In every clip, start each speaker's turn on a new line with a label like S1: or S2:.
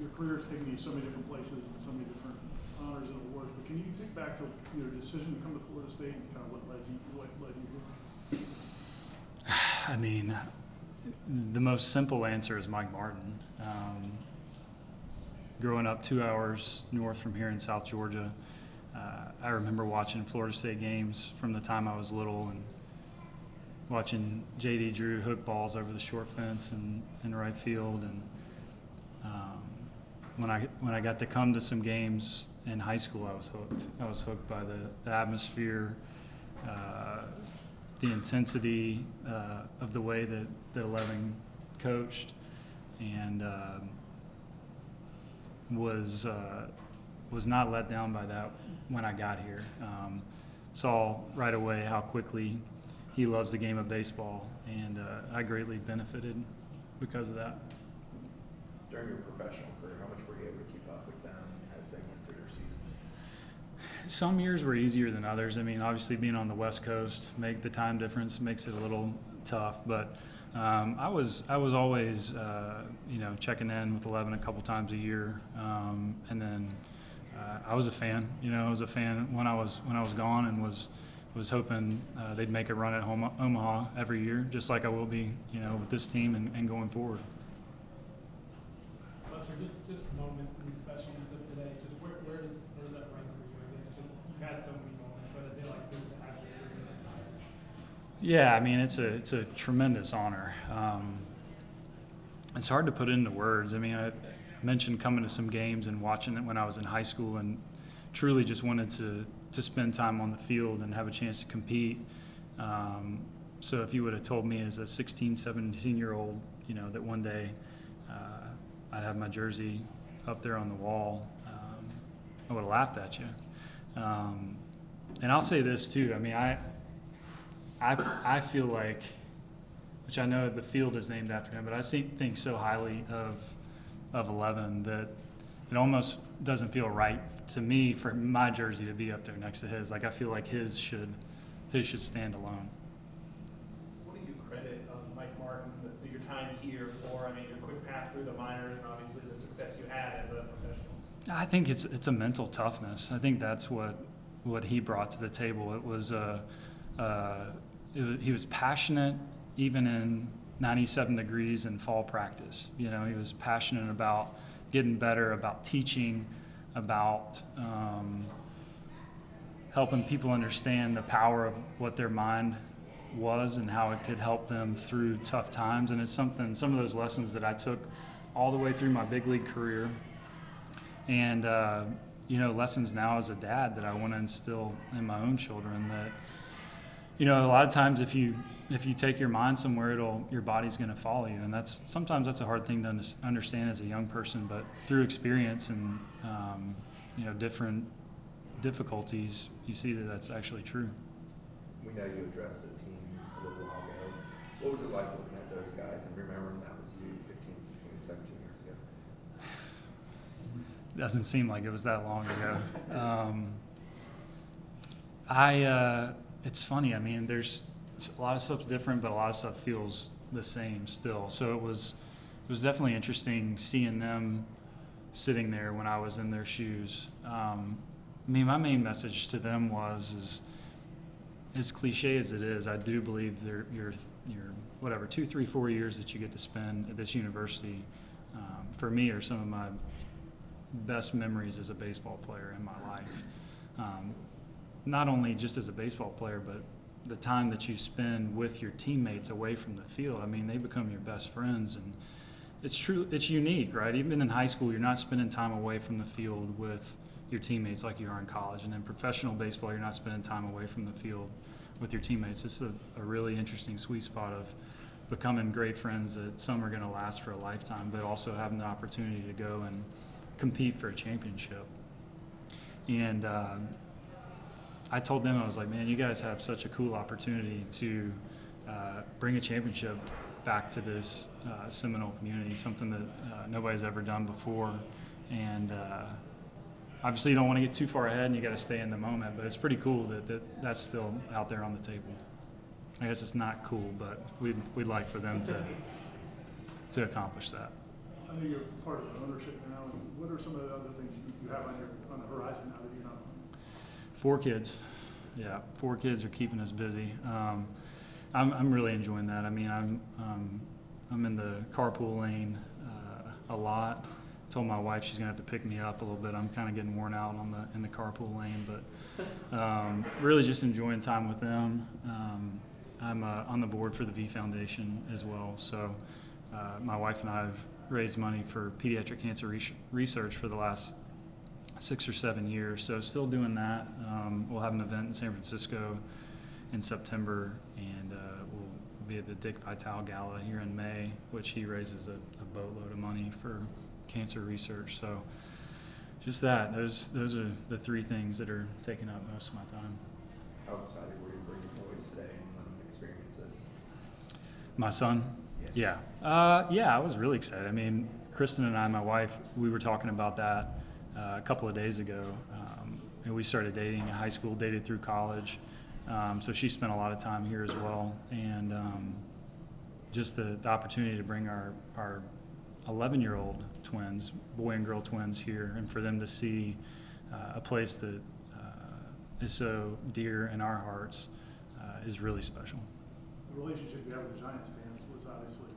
S1: your career has taken you so many different places and so many different honors and awards. But can you think back to your decision to come to Florida State and kind of what led you here?
S2: I mean, the most simple answer is Mike Martin. Growing up 2 hours north from here in South Georgia, I remember watching Florida State games from the time I was little and watching J.D. Drew hook balls over the short fence in right field. And when I got to come to some games in high school, I was hooked. I was hooked by the atmosphere, the intensity of the way that 11 coached, and was not let down by that when I got here. Saw right away how quickly he loves the game of baseball, and I greatly benefited because of that.
S3: During your professional career, how much were you able to keep up with them as they went through their seasons?
S2: Some years were easier than others. I mean, obviously being on the West Coast, the time difference makes it a little tough, but I was always checking in with 11 a couple times a year, and then I was a fan. I was a fan when I was gone, and was hoping they'd make a run at Omaha every year, just like I will be, with this team and going forward.
S4: Lester, just moments in the specialness of today. Just where does that rank for you? I guess just you've had so many moments, but a day like this to have it in the time.
S2: Yeah, I mean it's a tremendous honor. It's hard to put into words. I mean, I mentioned coming to some games and watching it when I was in high school, and truly just wanted to spend time on the field and have a chance to compete. So if you would have told me as a 16, 17-year-old, that one day I'd have my jersey up there on the wall, I would have laughed at you. And I'll say this too. I mean, I feel like, which I know the field is named after him, but I think so highly of 11 that it almost doesn't feel right to me for my jersey to be up there next to his. Like, I feel like his should stand alone.
S5: What do you credit Mike Martin, your time here for? I mean, your quick path through the minors and obviously the success you had as a professional.
S2: I think it's a mental toughness. I think that's what he brought to the table. It was he was passionate even in 97 degrees in fall practice. He was passionate about getting better, about teaching, about helping people understand the power of what their mind was and how it could help them through tough times. And it's some of those lessons that I took all the way through my big league career, and lessons now as a dad that I want to instill in my own children. That a lot of times if you take your mind somewhere, your body's going to follow you, and sometimes that's a hard thing to understand as a young person. But through experience and different difficulties, you see that that's actually true.
S3: We know you addressed the team a little while ago. What was it like looking at those guys and remembering that was you 15, 16, 17 years ago?
S2: Doesn't seem like it was that long ago. It's funny. I mean, there's a lot of stuff's different, but a lot of stuff feels the same still. So it was definitely interesting seeing them sitting there when I was in their shoes. I mean, my main message to them was, as cliche as it is, I do believe your 2, 3, 4 years that you get to spend at this university, for me, are some of my best memories as a baseball player in my life. Not only just as a baseball player, but the time that you spend with your teammates away from the field. I mean, they become your best friends, and it's true. It's unique, right? Even in high school, you're not spending time away from the field with your teammates like you are in college, and in professional baseball, you're not spending time away from the field with your teammates. It's a really interesting sweet spot of becoming great friends that some are going to last for a lifetime, but also having the opportunity to go and compete for a championship. And I told them, I was like, man, you guys have such a cool opportunity to bring a championship back to this Seminole community, something that nobody's ever done before. And obviously you don't want to get too far ahead and you got to stay in the moment, but it's pretty cool that that's still out there on the table. I guess it's not cool, but we'd like for them to accomplish that.
S1: I know you're part of the ownership now, and what are some of the other things you have on the horizon now that you're not on?
S2: 4 kids. Yeah, 4 kids are keeping us busy. I'm really enjoying that. I mean, I'm in the carpool lane a lot. Told my wife she's gonna have to pick me up a little bit. I'm kind of getting worn out in the carpool lane, but really just enjoying time with them. I'm on the board for the V Foundation as well. So my wife and I have raised money for pediatric cancer research for the last 6 or 7 years. So still doing that. We'll have an event in San Francisco in September, and we'll be at the Dick Vitale Gala here in May, which he raises a boatload of money for cancer research. So just that. Those are the 3 things that are taking up most of my time.
S3: How excited were you to bring your boys today and let them experience this?
S2: My son? Yeah. Yeah, I was really excited. I mean, Kristen and I, my wife, we were talking about that a couple of days ago. And we started dating in high school, dated through college. So she spent a lot of time here as well. And just the opportunity to bring our 11-year-old twins, boy and girl twins here, and for them to see a place that is so dear in our hearts is really special.
S1: The relationship you have with the Giants fans was obviously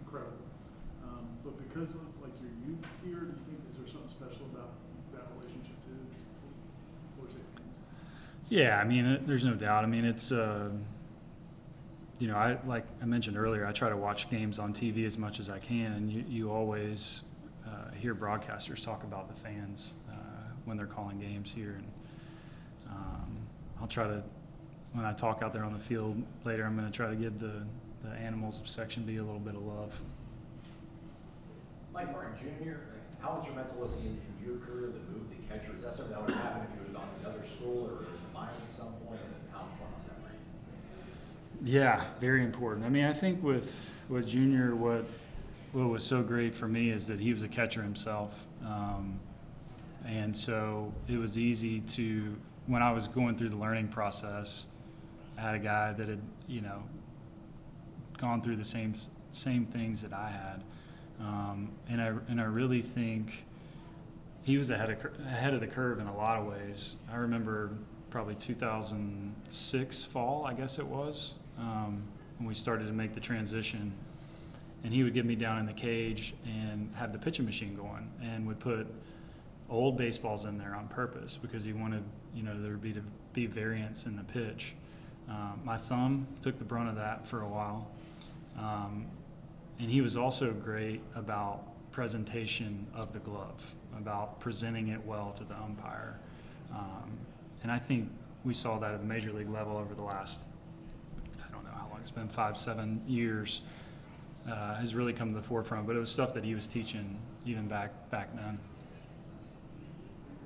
S1: incredible. But because of like your youth here, do you think is there something special about that relationship too? Florida State fans?
S2: Yeah, I mean, there's no doubt. I mean, it's you know, like I mentioned earlier, I try to watch games on TV as much as I can, and you always hear broadcasters talk about the fans when they're calling games here. And I'll try to, when I talk out there on the field later, I'm going to try to give the animals of Section B a little bit of love.
S6: Mike Martin Jr., how instrumental was he in your career, the move to catcher? Is that something that would have happened if you would have gone to another school or in the minors at some point? And how important was that for you?
S2: Yeah, very important. I mean, I think with Junior, what was so great for me is that he was a catcher himself. And so it was easy to, when I was going through the learning process, I had a guy that had, you know, gone through the same things that I had. And I really think he was ahead of the curve in a lot of ways. I remember probably 2006 fall, I guess it was, when we started to make the transition. And he would get me down in the cage and have the pitching machine going, and would put old baseballs in there on purpose because he wanted, you know, there to be variance in the pitch. My thumb took the brunt of that for a while. And he was also great about presentation of the glove, about presenting it well to the umpire. And I think we saw that at the major league level over the last, I don't know how long it's been, 5-7 years, has really come to the forefront. But it was stuff that he was teaching even back then.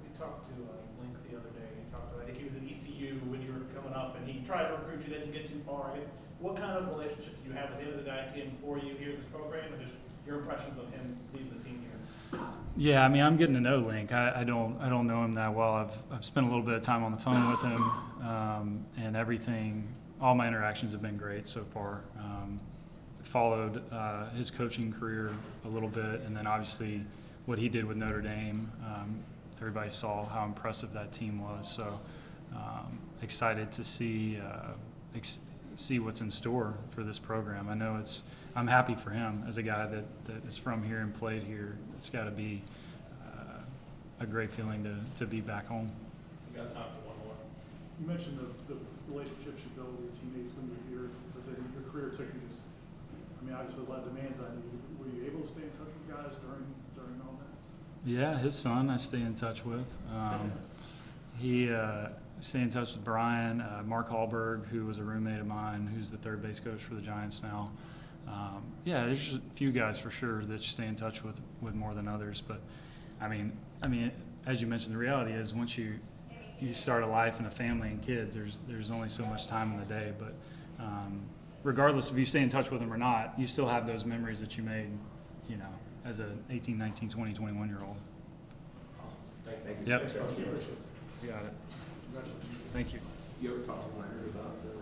S5: We talked to Link the other day. He talked about, I think he was at ECU when you were coming up, and he tried to recruit you, didn't get too far. I guess, what kind of relationship do you have with him as a guy who came before you here in this program, and just your impressions of him leading the team here?
S2: Yeah, I mean, I'm getting to know Link. I don't know him that well. I've spent a little bit of time on the phone with him, and everything. All my interactions have been great so far. Followed his coaching career a little bit, and then obviously what he did with Notre Dame. Everybody saw how impressive that team was. So excited to see what's in store for this program. I know I'm happy for him as a guy that is from here and played here. It's got to be a great feeling to be back home.
S5: We got time for one more.
S1: You mentioned the relationships you build with your teammates when you're here, but then your career took you to, I mean, obviously a lot of demands on you. Were you able to stay in touch with guys during all that?
S2: Yeah, his son I stay in touch with. He stay in touch with Brian, Mark Hallberg, who was a roommate of mine, who's the third base coach for the Giants now. Yeah, there's just a few guys for sure that you stay in touch with more than others. But I mean, as you mentioned, the reality is once you start a life and a family and kids, there's only so much time in the day. But regardless if you stay in touch with them or not, you still have those memories that you made, you know, as a 18, 19, 20, 21-year-old.
S6: Thank you.
S2: Yep.
S3: Thanks, Coach.
S2: You got it. Thank you.
S3: You ever talk to Leonard about the